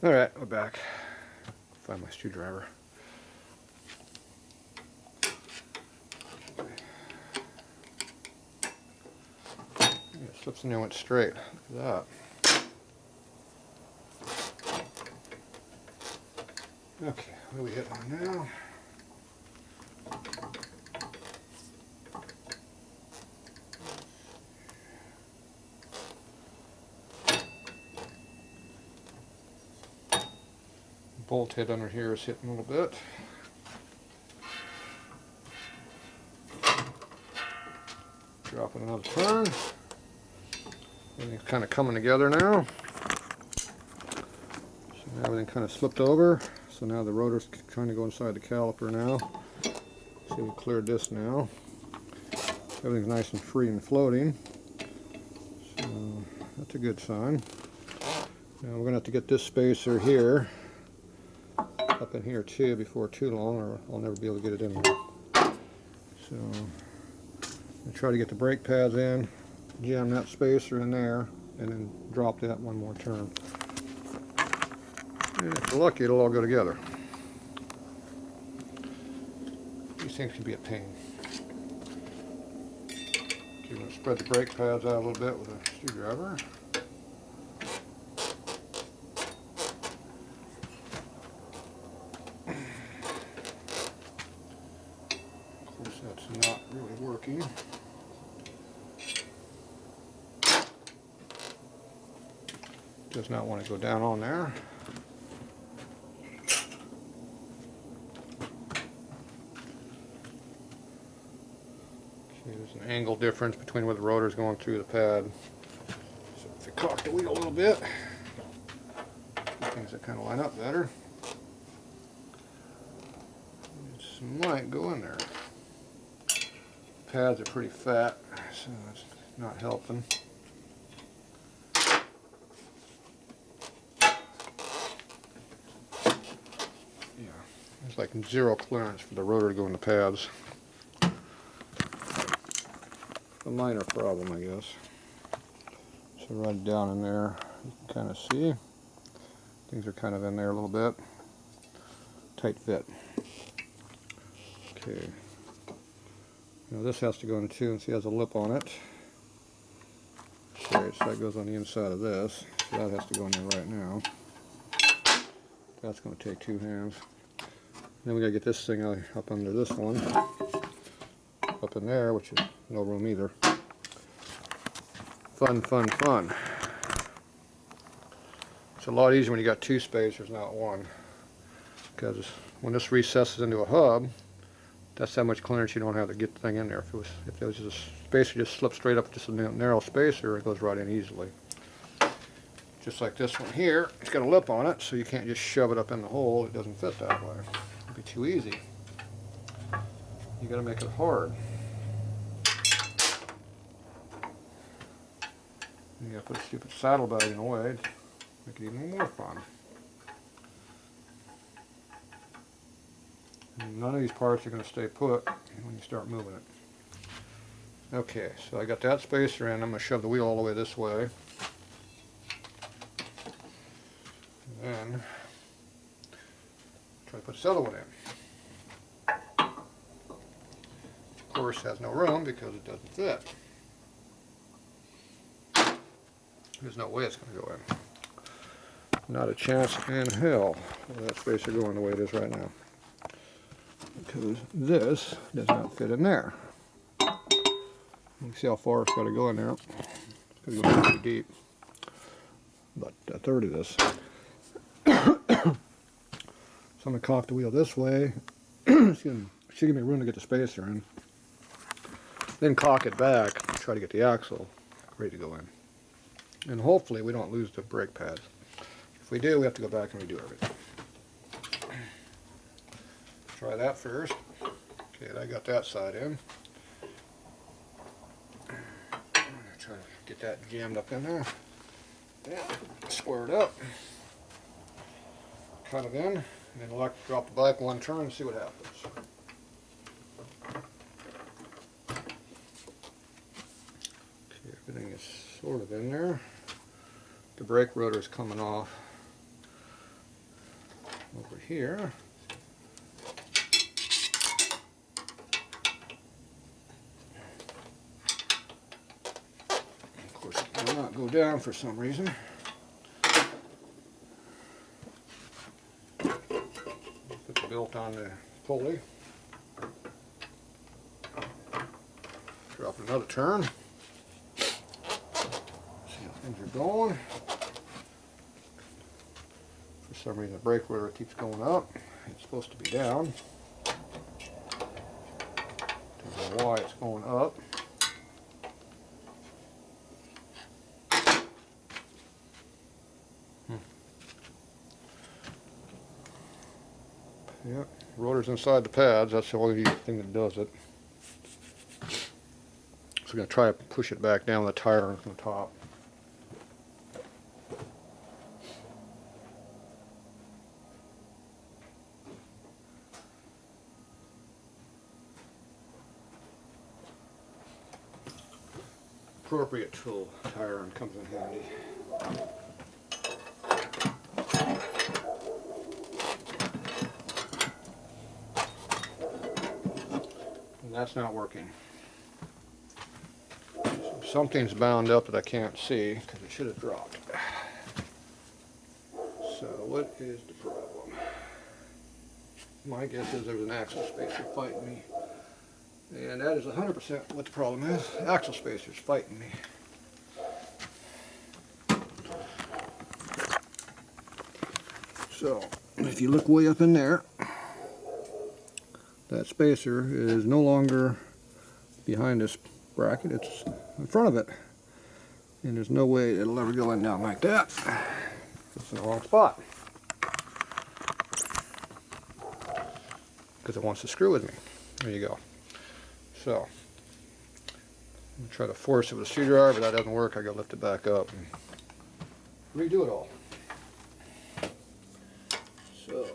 Alright, we're back. Find my screwdriver. It slips in there, went straight. Look at that. Okay, what do we hit on now? Bolt head under here is hitting a little bit. Dropping another turn. Everything's kind of coming together now. So now everything kind of slipped over. So now the rotor's trying to go inside the caliper now. See, we cleared this now. Everything's nice and free and floating. So that's a good sign. Now we're going to have to get this spacer here up in here too before too long, or I'll never be able to get it in there. So I try to get the brake pads in, jam that spacer in there, and then drop that one more turn. And if you're lucky, it'll all go together. These things can be a pain. Okay, I'm going to spread the brake pads out a little bit with a screwdriver. That's not really working. Does not want to go down on there. Okay, there's an angle difference between where the rotor is going through the pad. So if you cock the wheel a little bit, things that kind of line up better. This might go in there. Pads are pretty fat, so that's not helping. Yeah, there's like zero clearance for the rotor to go in the pads. A minor problem, I guess. So right down in there, you can kind of see things are kind of in there a little bit. Tight fit. Okay. Now this has to go in too, and see it has a lip on it. Okay, so that goes on the inside of this. So that has to go in there right now. That's going to take two hands. Then we got to get this thing up under this one. Up in there, which is no room either. Fun, fun, fun. It's a lot easier when you got two spacers, not one. Because when this recesses into a hub, that's how much clearance you don't have to get the thing in there. If there was just a spacer just slipped straight up, just a narrow spacer, it goes right in easily. Just like this one here, it's got a lip on it, so you can't just shove it up in the hole. It doesn't fit that way. It'd be too easy. You got to make it hard. You got to put a stupid saddlebag in the way to make it even more fun. None of these parts are going to stay put when you start moving it. Okay, so I got that spacer in. I'm going to shove the wheel all the way this way. And then try to put this other one in. Which of course has no room because it doesn't fit. There's no way it's going to go in. Not a chance in hell for that spacer going the way it is right now. Because this does not fit in there. You can see how far it's got to go in there. It's going to go pretty deep. About a third of this. So I'm going to cock the wheel this way. Should give me room to get the spacer in. Then cock it back, try to get the axle ready to go in. And hopefully we don't lose the brake pads. If we do, we have to go back and redo everything. Try that first. Okay, I got that side in. I'm going to try to get that jammed up in there. Yeah, square it up. Cut it in, and then drop the bike one turn and see what happens. Okay, everything is sort of in there. The brake rotor is coming off. over here. Of course, it will not go down for some reason. Put the belt on the pulley. Drop another turn. See how things are going. For some reason, the brake rotor keeps going up. It's supposed to be down. Don't know why it's going up. Yep, rotor's inside the pads. That's the only thing that does it. So we're going to try to push it back down the tire from the top. Appropriate tool, tire iron comes in handy. And that's not working. Something's bound up that I can't see because it should have dropped. So what is the problem? My guess is there's an axle spacer fighting me. And that is 100% what the problem is. Axle spacer's fighting me. So if you look way up in there, that spacer is no longer behind this bracket, it's in front of it. And there's no way it'll ever go in down like that. It's in the wrong spot. Because it wants to screw with me. There you go. So, I'm going to try to force it with a screwdriver, but that doesn't work. I got to lift it back up and redo it all. So,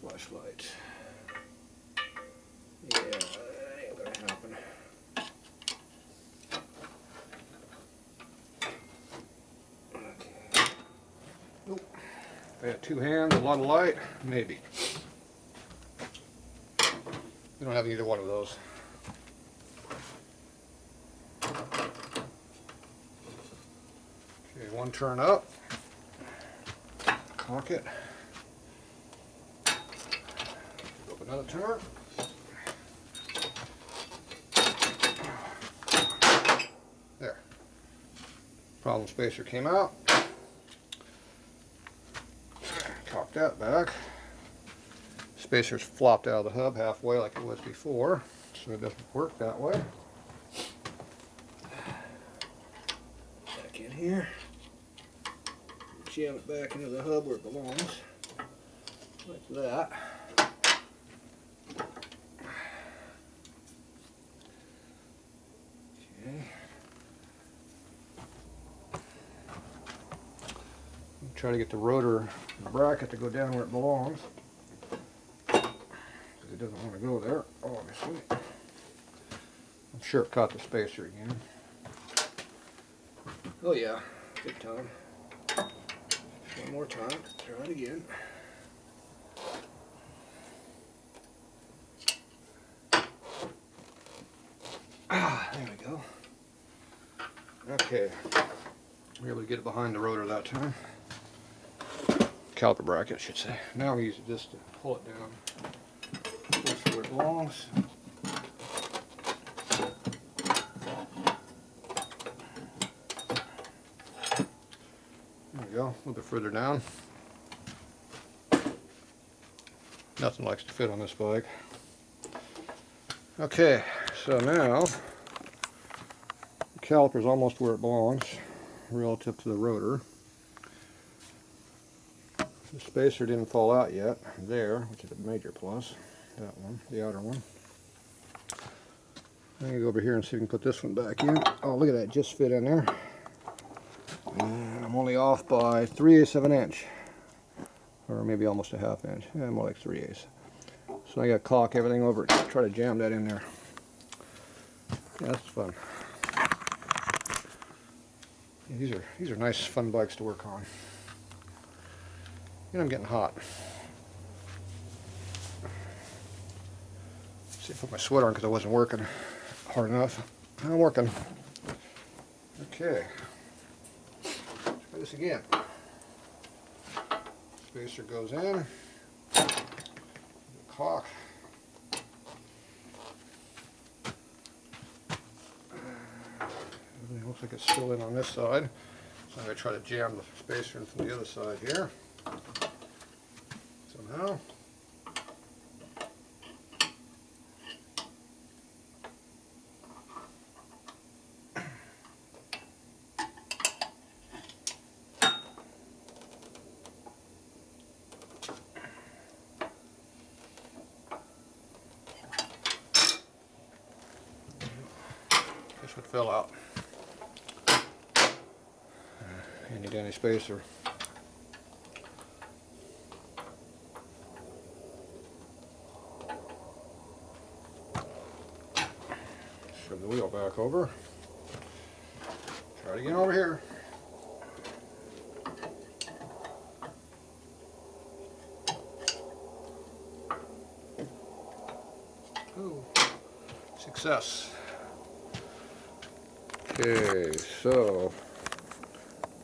flashlight. Yeah, that ain't going to happen. Okay. Nope. If I had two hands, a lot of light, maybe. We don't have either one of those. Okay, one turn up. Cock it. Go up another turn. There. Problem spacer came out. Cock that back. Spacer's flopped out of the hub halfway like it was before, so it doesn't work that way. Back in here. Jam it back into the hub where it belongs. Like that. Okay. Try to get the rotor bracket to go down where it belongs. It doesn't want to go there, obviously. I'm sure it caught the spacer again. Oh yeah, good time. One more time, try it again. Ah, there we go. Okay, we were able to get it behind the rotor that time. Caliper bracket, I should say. Now we use this to pull it down. Where it belongs. There we go, a little bit further down. Nothing likes to fit on this bike. Okay, so now the caliper's almost where it belongs relative to the rotor. The spacer didn't fall out yet there, which is a major plus. That one, the outer one. I'm going to go over here and see if we can put this one back in. Oh, look at that, just fit in there. And I'm only off by 3/8 of an inch. Or maybe almost a half inch. Yeah, more like 3/8. So I got to caulk everything over it, try to jam that in there. Yeah, that's fun. Yeah, these are nice, fun bikes to work on. And I'm getting hot. See, I put my sweater on because I wasn't working hard enough. Now I'm working. Okay. Try this again. Spacer goes in. Cock. Everything looks like it's still in on this side. So I'm going to try to jam the spacer in from the other side here. Somehow. This would fill out. Handy dandy spacer. Shove the wheel back over. Try it again over here. Ooh, success. Okay, so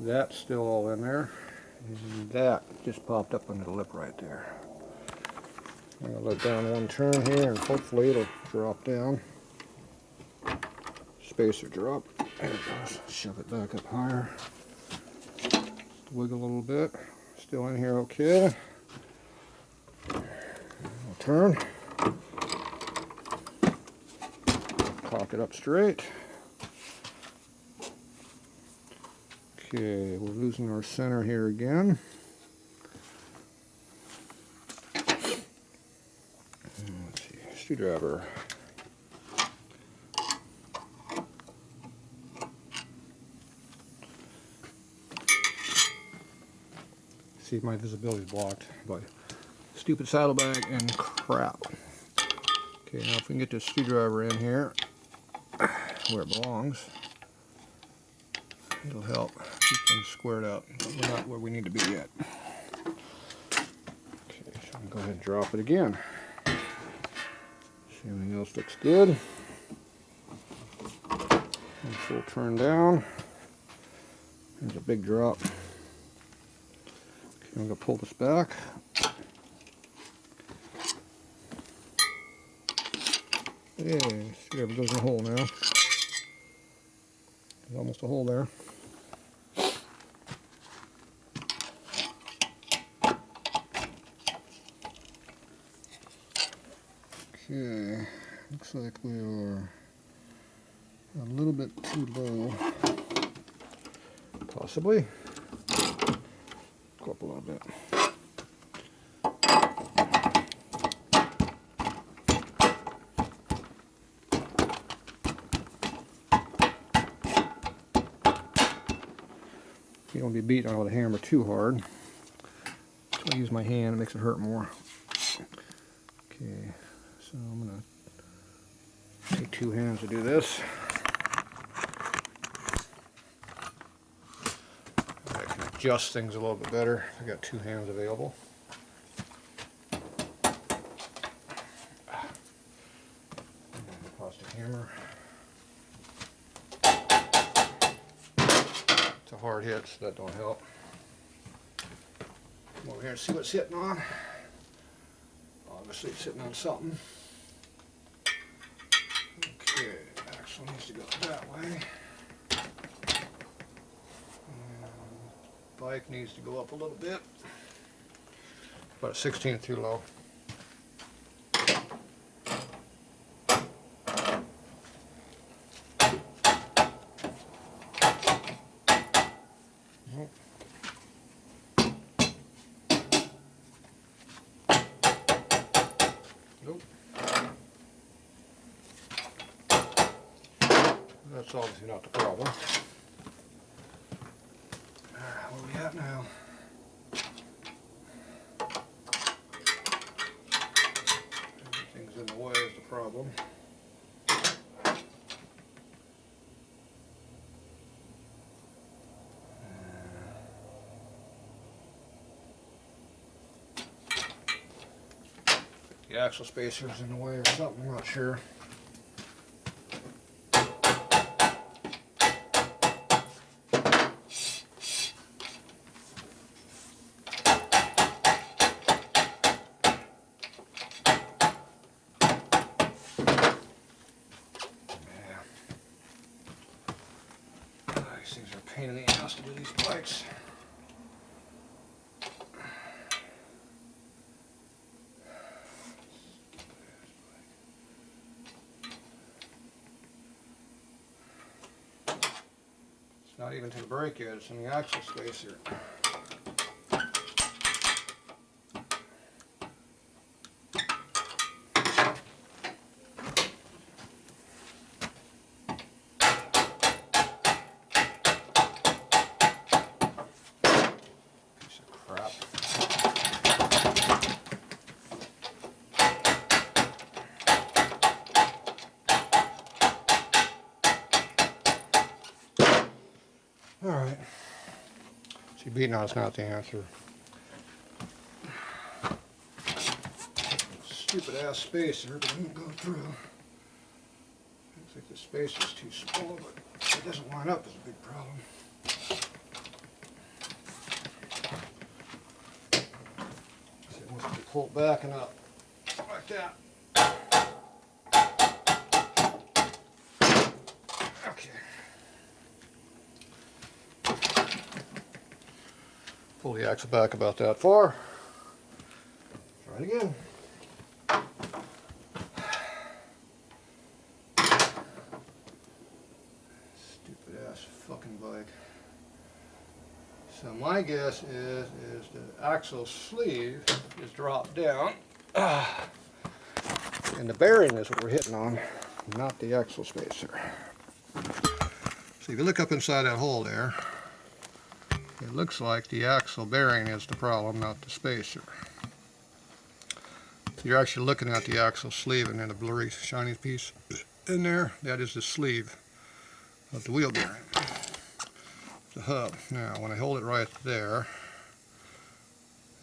that's still all in there. And that just popped up under the lip right there. I'm going to let down one turn here and hopefully it'll drop down. Spacer drop. There it goes. Shove it back up higher. Wiggle a little bit. Still in here okay. I'll turn. Cock it up straight. Okay, we're losing our center here again. Let's see, screwdriver. See, my visibility is blocked by stupid saddlebag and crap. Okay, now if we can get this screwdriver in here where it belongs, it'll help keep things squared out. But we're not where we need to be yet. Okay, so I'm going to go ahead and drop it again. See, everything else looks good. And full turn down. There's a big drop. Okay, I'm going to pull this back. Yeah, screwdriver goes in the hole now. There's almost a hole there. Okay, looks like we are a little bit too low. Possibly. Go up a little bit. You don't be beating on with a hammer too hard. So I use my hand, it makes it hurt more. Okay, so I'm going to take two hands to do this. I can adjust things a little bit better. I've got two hands available. And a plastic hammer. It's a hard hit, so that don't help. Come over here and see what's hitting on. Obviously it's sitting on something. Okay, axle needs to go that way. And bike needs to go up a little bit. About a 16th too low. Nope. That's obviously not the problem. Where are we at now? Everything's in the way is the problem. The axle spacer's in the way or something, I'm not sure. These things are a pain in the ass to do these bikes. Not even to the brake yet, it's in the axle spacer. Piece of crap. Alright. See, beating on it's not the answer. Stupid ass spacer, but it won't go through. Looks like the spacer's too small, but it doesn't line up is a big problem. See, it wants to be pulled back and up. Like that. Okay. Pull the axle back about that far. Try it again. Stupid ass fucking bike. So my guess is the axle sleeve is dropped down. And the bearing is what we're hitting on, not the axle spacer. So if you look up inside that hole there, it looks like the axle bearing is the problem, not the spacer. So you're actually looking at the axle sleeve and then the blurry shiny piece in there. That is the sleeve of the wheel bearing. The hub. Now when I hold it right there,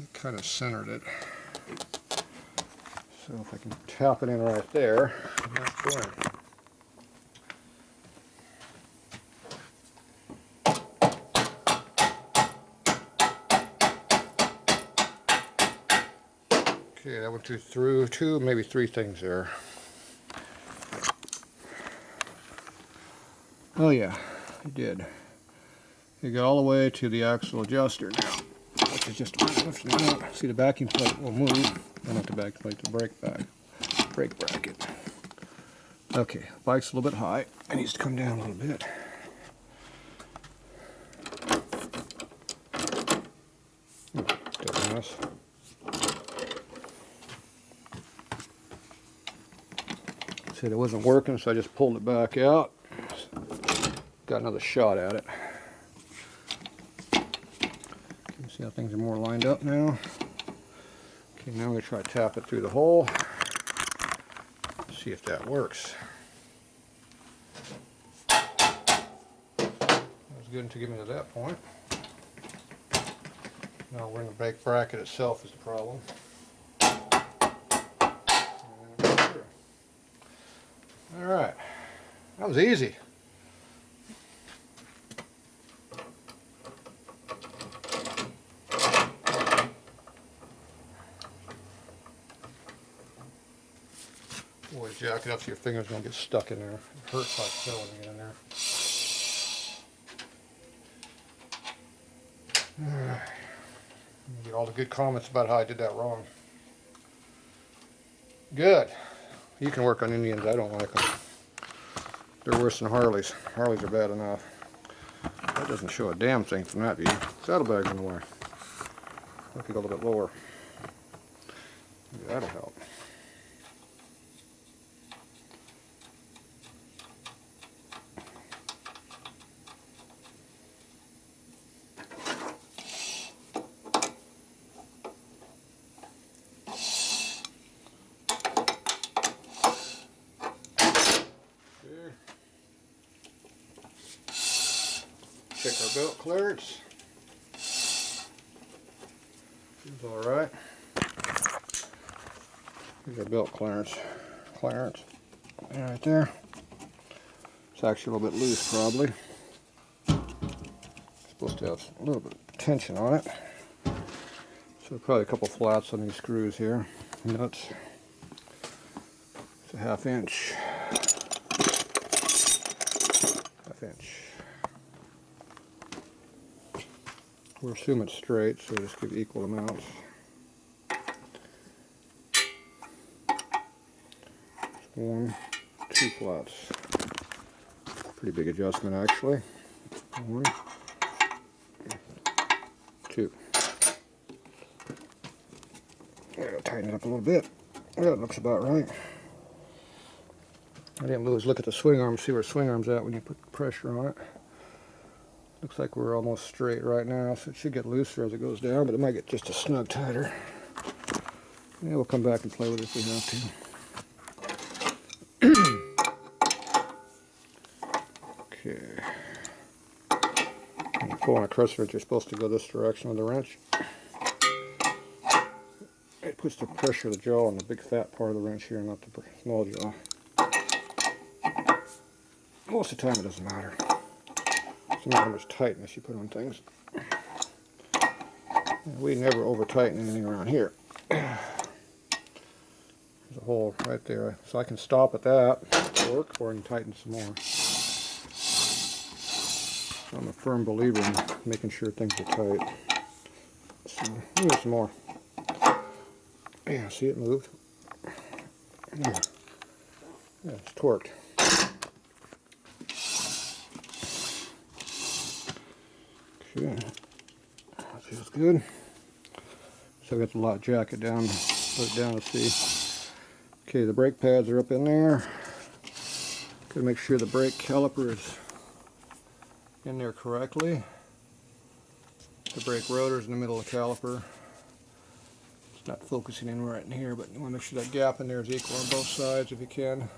it kind of centered it. So if I can tap it in right there, that's going. Okay, that went through two, maybe three things there. Oh yeah, it did. You got all the way to the axle adjuster now, which is just lifting out. See, the backing plate will move. Not the backing plate, the brake bracket. Okay, bike's a little bit high. It needs to come down a little bit. Still a mess. See, it wasn't working, so I just pulled it back out. Got another shot at it. See how things are more lined up now. Okay, now I'm going to try to tap it through the hole. See if that works. That was good until getting to that point. Now we're in the brake bracket itself is the problem. Alright, that was easy. Boy, jack it up so your finger's going to get stuck in there. It hurts like hell when you get in there. Alright. Get all the good comments about how I did that wrong. Good. You can work on Indians. I don't like them. They're worse than Harleys. Harleys are bad enough. That doesn't show a damn thing from that view. Saddlebag's in the way. If you go a little bit lower. Maybe that'll help. Check our belt clearance. It's alright. Here's our belt clearance. Right there. It's actually a little bit loose, probably. It's supposed to have a little bit of tension on it. So probably a couple flats on these screws here. Nuts. It's a ½ inch. We'll assume it's straight, so just give equal amounts. One, 2 flats. Pretty big adjustment, actually. 1, 2. Gotta tighten it up a little bit. That looks about right. I didn't look at the swing arm, see where the swing arm's at when you put pressure on it. Looks like we're almost straight right now, so it should get looser as it goes down, but it might get just a snug tighter. Yeah, we'll come back and play with it if we have to. Okay. When you pull on a crush wrench, you're supposed to go this direction with the wrench. It puts the pressure of the jaw on the big fat part of the wrench here, not the small jaw. Most of the time it doesn't matter. It's not how much tightness you put on things. We never over tighten anything around here. There's a hole right there, so I can stop at that, work, or I can tighten some more. I'm a firm believer in making sure things are tight. So, here's some more. Yeah, see it moved? Yeah, it's torqued. Okay, that feels good. So I got the lock jacket down, put it down to see. Okay, the brake pads are up in there. Gotta make sure the brake caliper is in there correctly. The brake rotor's in the middle of the caliper. It's not focusing in right in here, but you want to make sure that gap in there is equal on both sides if you can.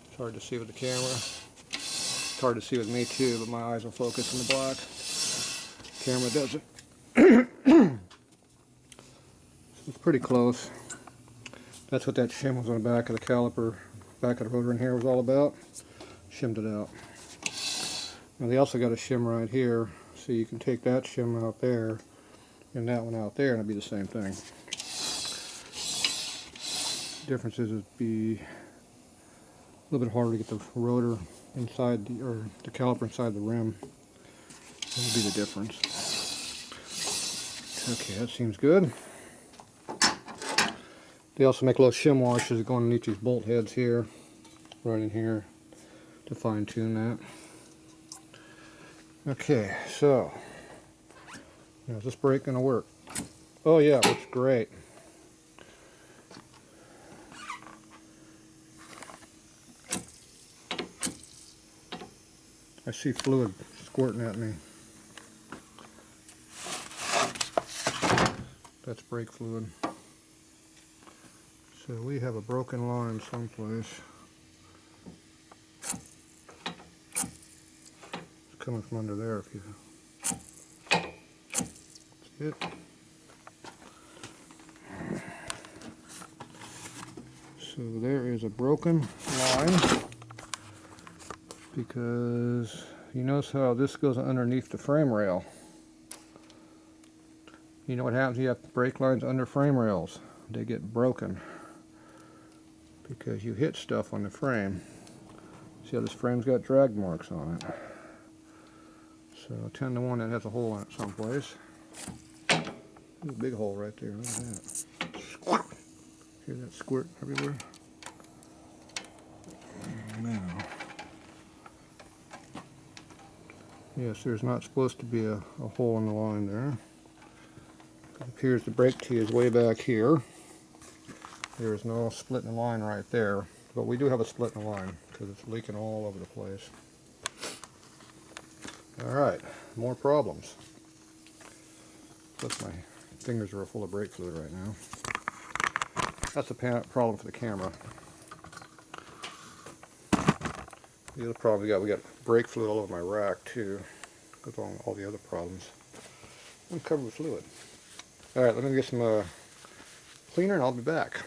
It's hard to see with the camera. It's hard to see with me too, but my eyes will focus in the black. Camera doesn't. It's pretty close. That's what that shim was on the back of the caliper, back of the rotor in here was all about. Shimmed it out. Now they also got a shim right here, so you can take that shim out there and that one out there and it'll be the same thing. Difference is it'd be a little bit harder to get the rotor inside the, or the caliper inside the rim. That would be the difference. Okay, that seems good. They also make little shim washers that go underneath these bolt heads here, right in here, to fine tune that. Okay, so, is this brake going to work? Oh yeah, it looks great. I see fluid squirting at me. That's brake fluid. So we have a broken line someplace. It's coming from under there if you see it. So there is a broken line because you notice how this goes underneath the frame rail. You know what happens? You have brake lines under frame rails. They get broken because you hit stuff on the frame. See how this frame's got drag marks on it. So 10 to 1 that has a hole in it someplace. There's a big hole right there. Look at that. Hear that squirt everywhere? Now, yes, there's not supposed to be a hole in the line there. It appears the brake tee is way back here. There is no split in the line right there, but we do have a split in the line because it's leaking all over the place. Alright, more problems. Plus my fingers are full of brake fluid right now. That's a problem for the camera. The other problem we got brake fluid all over my rack too, with all the other problems. I'm covered with fluid. Alright, let me get some cleaner and I'll be back.